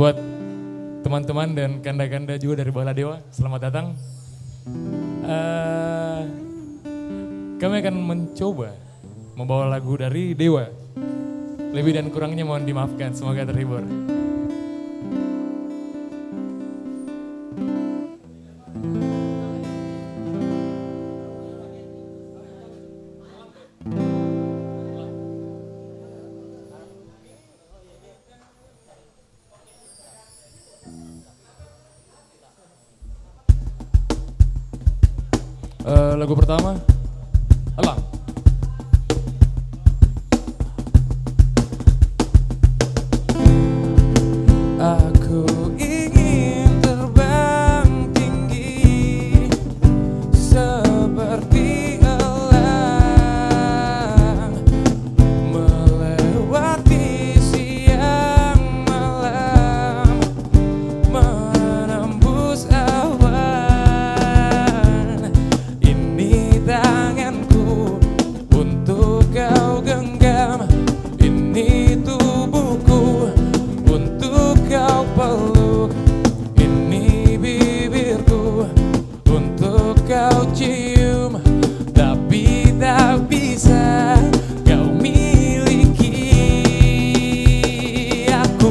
Buat teman-teman dan kanda-kanda juga dari Baladewa, selamat datang. Kami akan mencoba membawa lagu dari Dewa. Lebih dan kurangnya mohon dimaafkan, semoga terhibur. Lagu pertama, Elang. Aku ingin terbang tinggi seperti elang, melewati siang malam, menembus awan. Ini tanganku untuk kau genggam, ini tubuhku untuk kau peluk, ini bibirku untuk kau cium, tapi tak bisa kau miliki aku.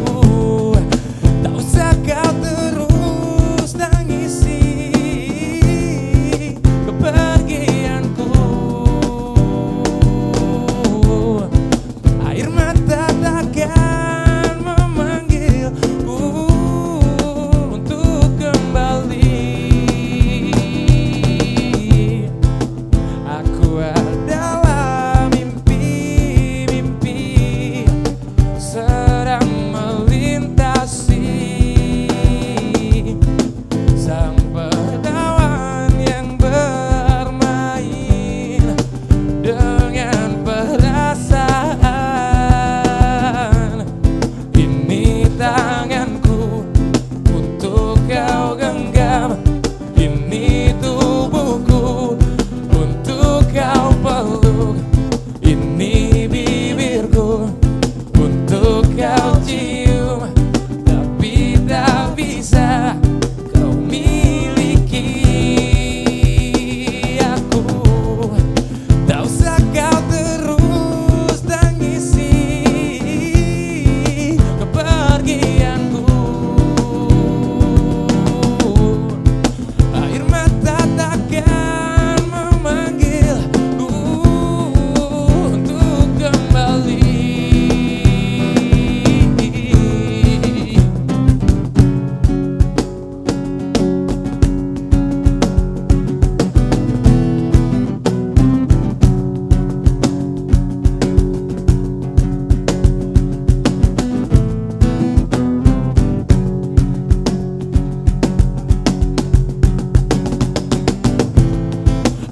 Tak usah kau terus tangisi kepergianku. Air mata takkan memanggilku untuk kembali. Aku adalah mimpi-mimpi sedang melintasi sang perawan yang bermain dengan perasaan. Ini tanganku untuk kau genggam, ini tubuhku untuk kau peluk, ini bibirku untuk kau cium, tapi tak bisa kau miliki aku. Tak usah kau terus tangisi kepergianku. Air mata takkan memanggilku untuk kembali.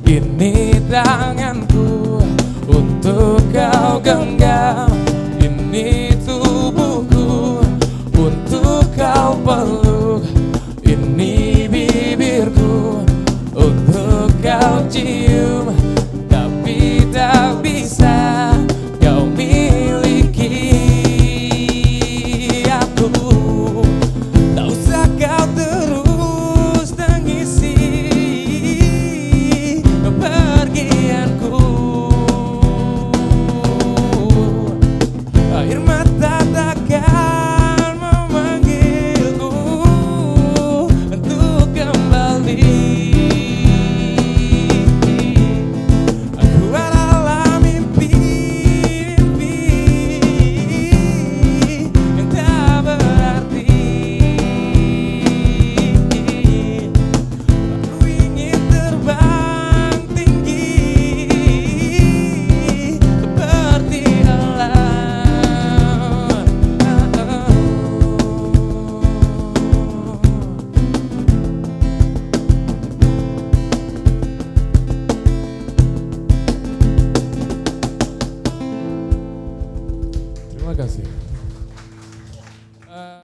Ini tanganku untuk kau genggam, ini tubuhku untuk kau peluk.